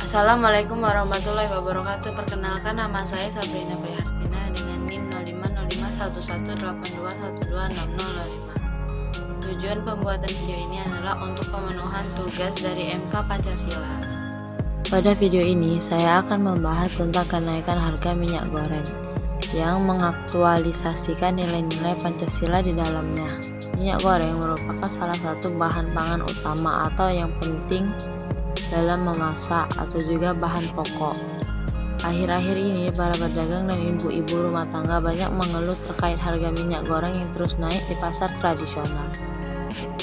Assalamualaikum warahmatullahi wabarakatuh. Perkenalkan, nama saya Sabrina Prihartina dengan NIM 05051182126005. Tujuan pembuatan video ini adalah untuk pemenuhan tugas dari MK Pancasila. Pada video ini saya akan membahas tentang kenaikan harga minyak goreng yang mengaktualisasikan nilai-nilai Pancasila di dalamnya. Minyak goreng merupakan salah satu bahan pangan utama atau yang penting dalam memasak atau juga bahan pokok. Akhir-akhir ini para pedagang dan ibu-ibu rumah tangga banyak mengeluh terkait harga minyak goreng yang terus naik di pasar tradisional.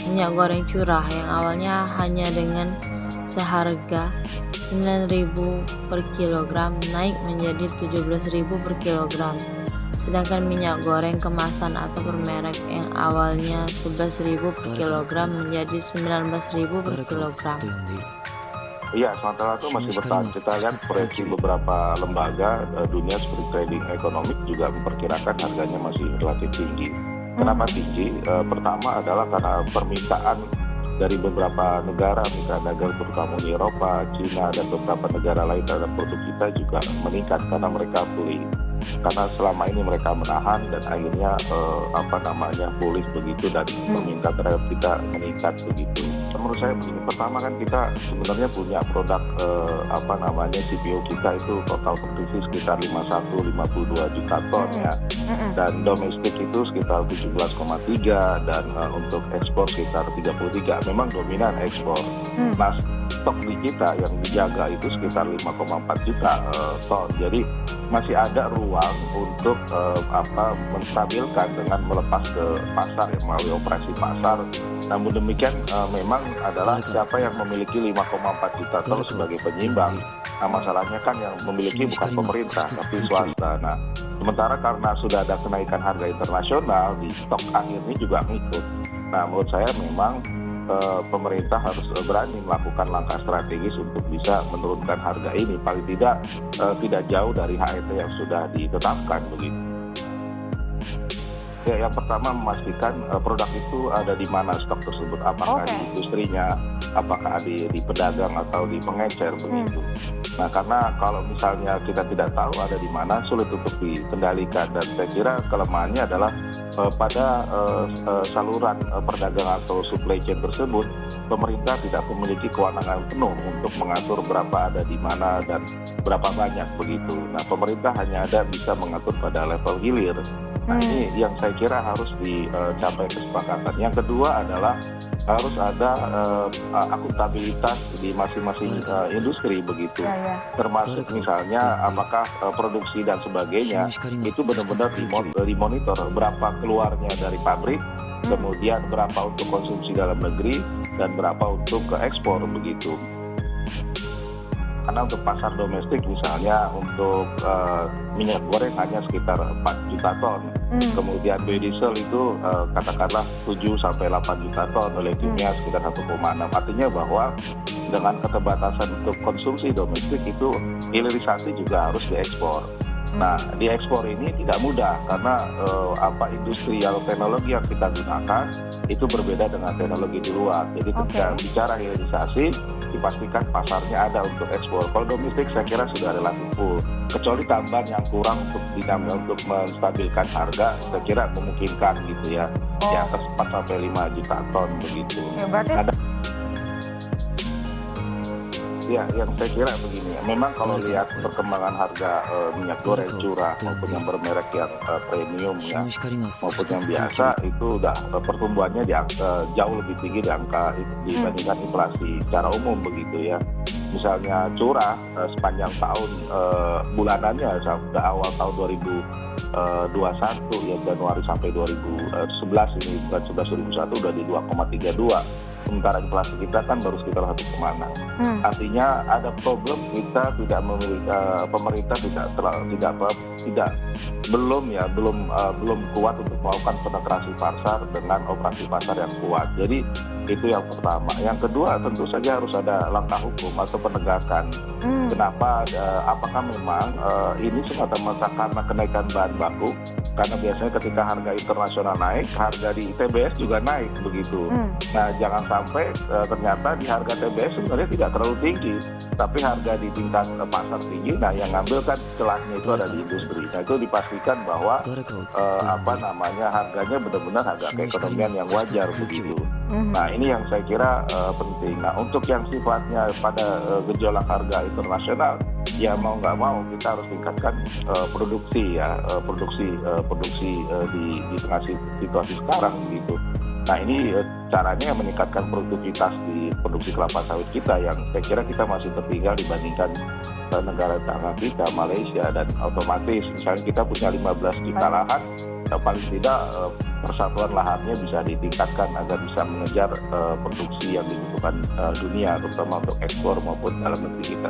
Minyak goreng curah yang awalnya hanya dengan seharga 9.000 per kilogram naik menjadi 17.000 per kilogram. Sedangkan minyak goreng kemasan atau bermerek yang awalnya 11.000 per kilogram menjadi 19.000 per kilogram. Iya, sementara itu masih bertahan. Kita lihat proyeksi beberapa lembaga dunia seperti Trading Economics juga memperkirakan harganya masih relatif tinggi. Kenapa tinggi? Pertama adalah karena permintaan dari beberapa negara, misalnya negara terutama Uni Eropa, Cina, dan beberapa negara lain terhadap produk kita juga meningkat karena mereka pulih. Karena selama ini mereka menahan dan akhirnya pulih begitu dan permintaan terhadap kita meningkat begitu. Menurut saya begini, pertama kan kita sebenarnya punya produk CPO kita itu total produksi sekitar 52 juta ton ya, dan domestik itu sekitar 17,3 dan untuk ekspor sekitar 33. Memang dominan ekspor. Nah, stok di kita yang dijaga itu sekitar 5,4 juta ton. Jadi masih ada ruang untuk menstabilkan dengan melepas ke pasar ya, melalui operasi pasar. Namun demikian memang adalah siapa yang memiliki 5,4 juta ton sebagai penyimbang. Nah, masalahnya kan yang memiliki bukan pemerintah tapi swasta. Nah, sementara karena sudah ada kenaikan harga internasional, di stok akhirnya juga ngikut. Nah, menurut saya memang pemerintah harus berani melakukan langkah strategis untuk bisa menurunkan harga ini, paling tidak jauh dari HET yang sudah ditetapkan begitu. Ya, yang pertama memastikan produk itu ada di mana stok tersebut, apakah di industrinya, apakah di pedagang atau di pengecer begitu. Nah, karena kalau misalnya kita tidak tahu ada di mana, sulit untuk dikendalikan, dan saya kira kelemahannya adalah pada saluran perdagangan atau supply chain tersebut, pemerintah tidak memiliki kewenangan penuh untuk mengatur berapa ada di mana dan berapa banyak begitu. Nah, pemerintah hanya bisa mengatur pada level hilir. Nah, ini yang saya kira harus dicapai kesepakatan. Yang kedua adalah harus ada akuntabilitas di masing-masing industri begitu. Termasuk misalnya apakah produksi dan sebagainya itu benar-benar dimonitor, berapa keluarnya dari pabrik, kemudian berapa untuk konsumsi dalam negeri dan berapa untuk ke ekspor begitu. Karena untuk pasar domestik misalnya untuk minyak goreng hanya sekitar 4 juta ton. Kemudian biodiesel itu katakanlah 7 sampai 8 juta ton, oleh kimia sekitar 1,6. Artinya bahwa dengan keterbatasan untuk konsumsi domestik itu hilirisasi juga harus diekspor. Nah, di ekspor ini tidak mudah karena industri atau teknologi yang kita gunakan itu berbeda dengan teknologi di luar. Jadi ketika bicara hilirisasi, dipastikan pasarnya ada untuk ekspor. Kalau domestik saya kira sudah relatif full. Kecuali tambahan yang kurang untuk ditambah untuk menstabilkan harga, saya kira memungkinkan gitu ya. Di atas 4 sampai 5 juta ton begitu. Ya, berarti ya, yang saya kira begini, memang kalau lihat perkembangan harga minyak goreng curah maupun yang bermerek yang premium ya, maupun yang biasa, itu udah pertumbuhannya jauh lebih tinggi dibandingkan inflasi secara umum begitu ya. Misalnya curah sepanjang tahun bulanannya sampai awal tahun 2021 ya, Januari sampai 2011 ini, bukan 2001 udah di 2,32. Sementara inflasi kita kan baru sekitar 1,6. Artinya ada problem, kita tidak memiliki, pemerintah tidak belum kuat untuk melakukan penetrasi pasar dengan operasi pasar yang kuat. Jadi itu yang pertama. Yang kedua tentu saja harus ada langkah hukum atau penegakan. Kenapa? Apakah memang ini semata-mata karena kenaikan bahan baku? Karena biasanya ketika harga internasional naik, harga di TBS juga naik begitu. Nah, jangan sampai ternyata di harga TBS sebenarnya tidak terlalu tinggi, tapi harga di tingkat pasar tinggi. Nah, yang ngambil kan celahnya itu ada di industri. Nah, itu dipastikan bahwa harganya benar-benar harga keekonomian yang wajar begitu. Nah, ini yang saya kira penting. Nah, untuk yang sifatnya pada gejolak harga internasional, ya mau nggak mau kita harus tingkatkan produksi ya, produksi di tengah situasi sekarang gitu. Nah, ini caranya meningkatkan produktivitas di produksi kelapa sawit kita yang saya kira kita masih tertinggal dibandingkan negara tetangga kita, Malaysia, dan otomatis misalnya kita punya 15 juta lahan, paling tidak persatuan lahannya bisa ditingkatkan agar bisa mengejar produksi yang dibutuhkan dunia, terutama untuk ekspor maupun dalam negeri kita.